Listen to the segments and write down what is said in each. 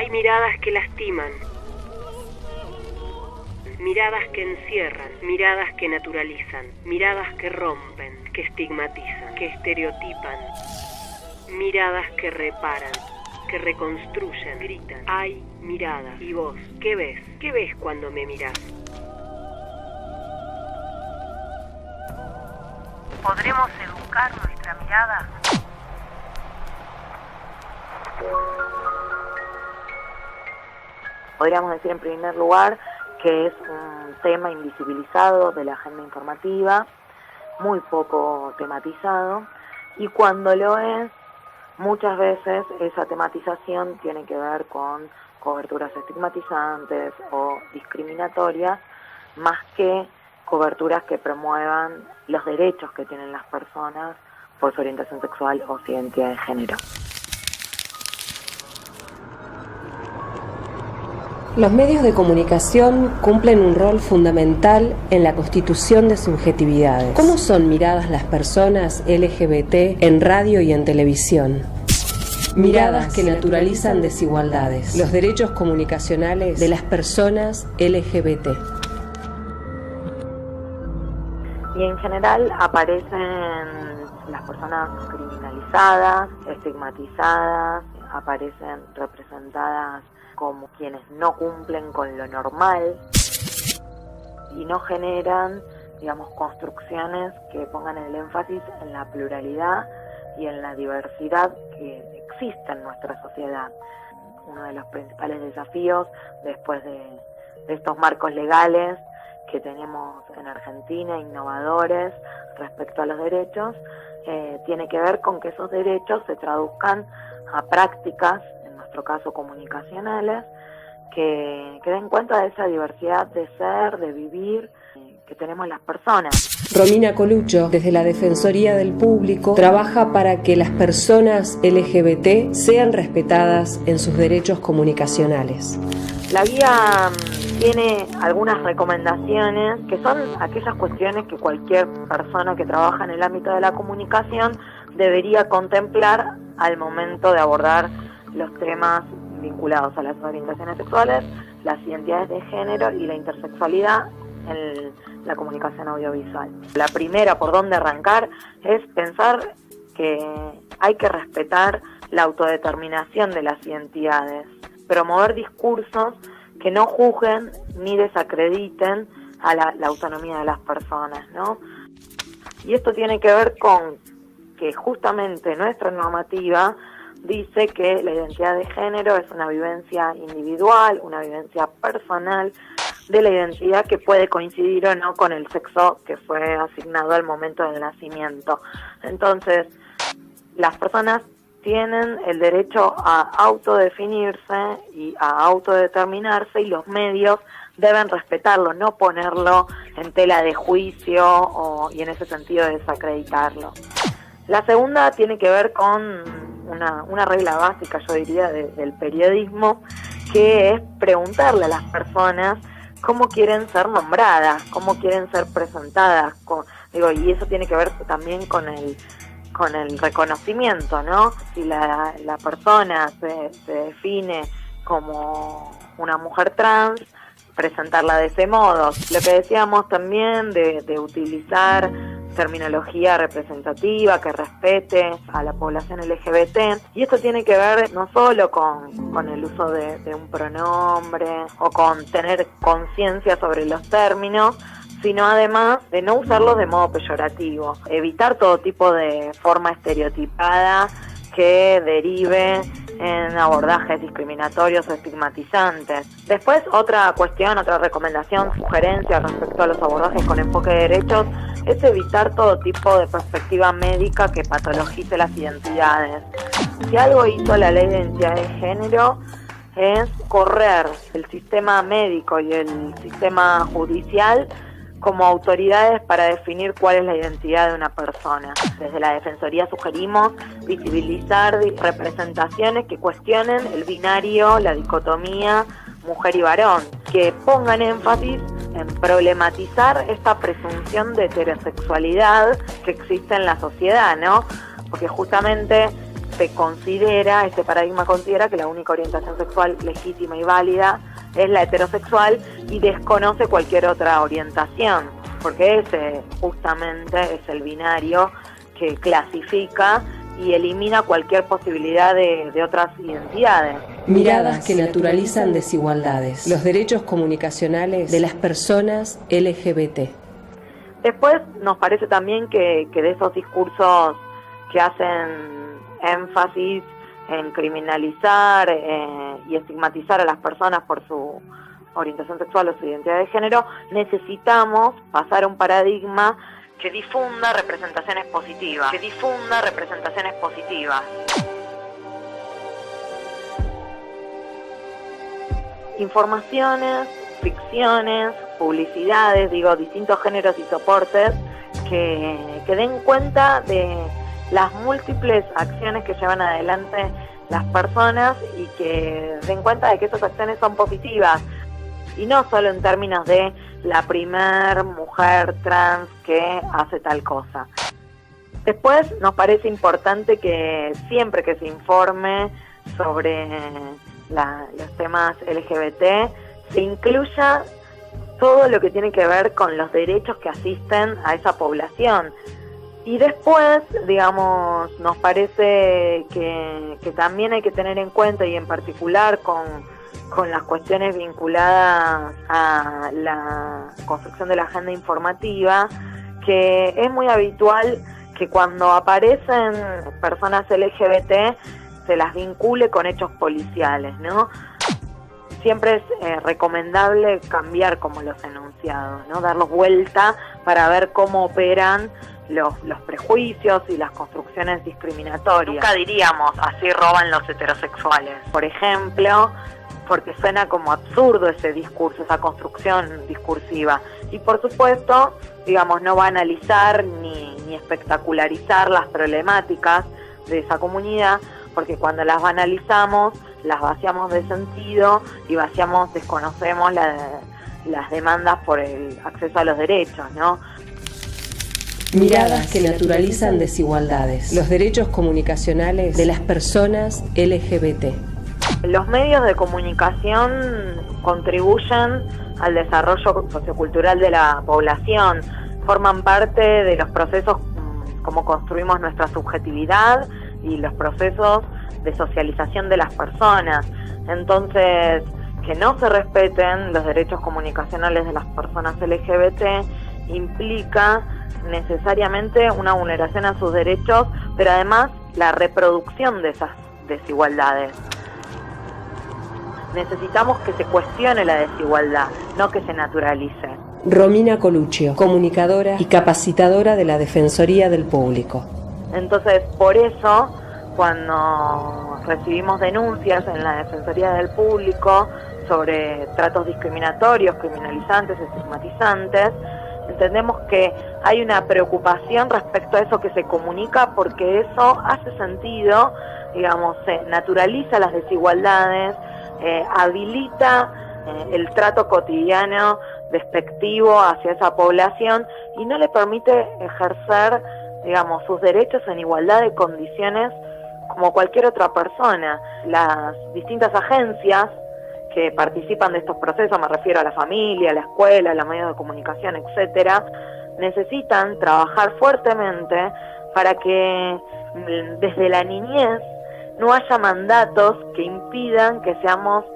Hay miradas que lastiman, miradas que encierran, miradas que naturalizan, miradas que rompen, que estigmatizan, que estereotipan, miradas que reparan, que reconstruyen, gritan. Hay miradas. ¿Y vos qué ves? ¿Qué ves cuando me mirás? ¿Podremos educar nuestra mirada? Podríamos decir en primer lugar que es un tema invisibilizado de la agenda informativa, muy poco tematizado, y cuando lo es, muchas veces esa tematización tiene que ver con coberturas estigmatizantes o discriminatorias, más que coberturas que promuevan los derechos que tienen las personas por su orientación sexual o su identidad de género. Los medios de comunicación cumplen un rol fundamental en la constitución de subjetividades. ¿Cómo son miradas las personas LGBT en radio y en televisión? Miradas que naturalizan desigualdades, los derechos comunicacionales de las personas LGBT. Y en general aparecen las personas criminalizadas, estigmatizadas, aparecen representadas como quienes no cumplen con lo normal y no generan, digamos, construcciones que pongan el énfasis en la pluralidad y en la diversidad que existe en nuestra sociedad. Uno de los principales desafíos después de estos marcos legales que tenemos en Argentina, innovadores respecto a los derechos, tiene que ver con que esos derechos se traduzcan a prácticas, en nuestro caso comunicacionales, que den cuenta de esa diversidad de ser, de vivir, que tenemos las personas. Romina Coluccio, desde la Defensoría del Público, trabaja para que las personas LGBT sean respetadas en sus derechos comunicacionales. La guía tiene algunas recomendaciones que son aquellas cuestiones que cualquier persona que trabaja en el ámbito de la comunicación debería contemplar al momento de abordar los temas vinculados a las orientaciones sexuales, las identidades de género y la intersexualidad en la comunicación audiovisual. La primera, por dónde arrancar, es pensar que hay que respetar la autodeterminación de las identidades, promover discursos que no juzguen ni desacrediten a la autonomía de las personas, ¿no? Y esto tiene que ver con que justamente nuestra normativa dice que la identidad de género es una vivencia individual, una vivencia personal de la identidad que puede coincidir o no con el sexo que fue asignado al momento del nacimiento. Entonces, las personas tienen el derecho a autodefinirse y a autodeterminarse y los medios deben respetarlo, no ponerlo en tela de juicio y en ese sentido desacreditarlo. La segunda tiene que ver con una regla básica, yo diría, del periodismo, que es preguntarle a las personas cómo quieren ser nombradas, cómo quieren ser presentadas, y eso tiene que ver también con el reconocimiento, ¿no? Si la persona se define como una mujer trans, presentarla de ese modo. Lo que decíamos también de utilizar terminología representativa que respete a la población LGBT, y esto tiene que ver no solo con el uso de un pronombre o con tener conciencia sobre los términos, sino además de no usarlos de modo peyorativo, evitar todo tipo de forma estereotipada que derive en abordajes discriminatorios o estigmatizantes. Después, otra cuestión, otra recomendación, sugerencia respecto a los abordajes con enfoque de derechos es evitar todo tipo de perspectiva médica que patologice las identidades. Si algo hizo la ley de identidad de género es correr el sistema médico y el sistema judicial como autoridades para definir cuál es la identidad de una persona. Desde la Defensoría sugerimos visibilizar representaciones que cuestionen el binario, la dicotomía mujer y varón, que pongan énfasis en problematizar esta presunción de heterosexualidad que existe en la sociedad, ¿no? Porque justamente este paradigma considera que la única orientación sexual legítima y válida es la heterosexual y desconoce cualquier otra orientación, porque ese justamente es el binario que clasifica y elimina cualquier posibilidad de otras identidades. Miradas que naturalizan desigualdades, los derechos comunicacionales de las personas LGBT. Después nos parece también que de esos discursos que hacen énfasis en criminalizar y estigmatizar a las personas por su orientación sexual o su identidad de género, necesitamos pasar a un paradigma que difunda representaciones positivas, Informaciones, ficciones, publicidades, distintos géneros y soportes que den cuenta de las múltiples acciones que llevan adelante las personas y que den cuenta de que esas acciones son positivas, y no solo en términos de la primer mujer trans que hace tal cosa. Después nos parece importante que siempre que se informe sobre los temas LGBT se incluya todo lo que tiene que ver con los derechos que asisten a esa población. Y después, nos parece que también hay que tener en cuenta, y en particular con las cuestiones vinculadas a la construcción de la agenda informativa, que es muy habitual que cuando aparecen personas LGBT se las vincule con hechos policiales, ¿no? Siempre es recomendable cambiar como los enunciados, ¿no? Darlos vuelta para ver cómo operan los prejuicios y las construcciones discriminatorias. Nunca diríamos, así roban los heterosexuales, por ejemplo, porque suena como absurdo ese discurso, esa construcción discursiva. Y por supuesto, no va a analizar ni espectacularizar las problemáticas de esa comunidad, porque cuando las banalizamos, las vaciamos de sentido y desconocemos las demandas por el acceso a los derechos, ¿no? Miradas que naturalizan desigualdades, los derechos comunicacionales de las personas LGBT. Los medios de comunicación contribuyen al desarrollo sociocultural de la población, forman parte de los procesos como construimos nuestra subjetividad y los procesos de socialización de las personas. Entonces, que no se respeten los derechos comunicacionales de las personas LGBT implica necesariamente una vulneración a sus derechos, pero además la reproducción de esas desigualdades. Necesitamos que se cuestione la desigualdad, no que se naturalice. Romina Coluccio, comunicadora y capacitadora de la Defensoría del Público. Entonces, por eso, cuando recibimos denuncias en la Defensoría del Público sobre tratos discriminatorios, criminalizantes, estigmatizantes, entendemos que hay una preocupación respecto a eso que se comunica, porque eso hace sentido, se naturaliza las desigualdades, habilita el trato cotidiano despectivo hacia esa población y no le permite ejercer, sus derechos en igualdad de condiciones como cualquier otra persona. Las distintas agencias que participan de estos procesos, me refiero a la familia, a la escuela, a los medios de comunicación, etcétera, necesitan trabajar fuertemente para que desde la niñez no haya mandatos que impidan que seamos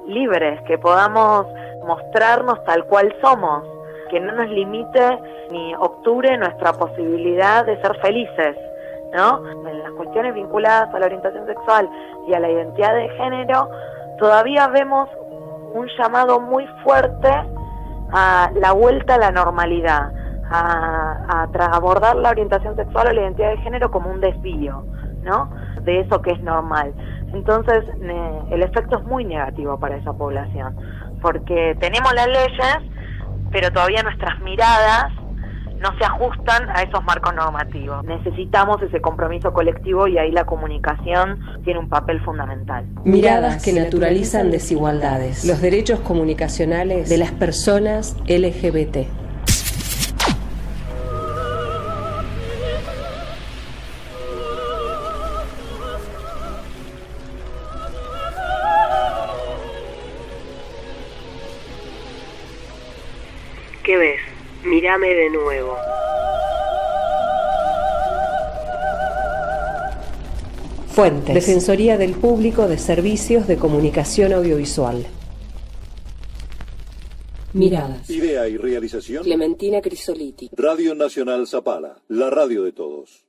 libres, que podamos mostrarnos tal cual somos, que no nos limite ni obture nuestra posibilidad de ser felices, ¿no? En las cuestiones vinculadas a la orientación sexual y a la identidad de género, todavía vemos un llamado muy fuerte a la vuelta a la normalidad, a abordar la orientación sexual o la identidad de género como un desvío, ¿no?, de eso que es normal. Entonces, el efecto es muy negativo para esa población, porque tenemos las leyes, pero todavía nuestras miradas no se ajustan a esos marcos normativos. Necesitamos ese compromiso colectivo y ahí la comunicación tiene un papel fundamental. Miradas que naturalizan desigualdades, los derechos comunicacionales de las personas LGBT. ¿Qué ves? Mírame de nuevo. Fuentes: Defensoría del Público de Servicios de Comunicación Audiovisual. Miradas. Idea y realización: Clementina Crisoliti. Radio Nacional Zapala, la radio de todos.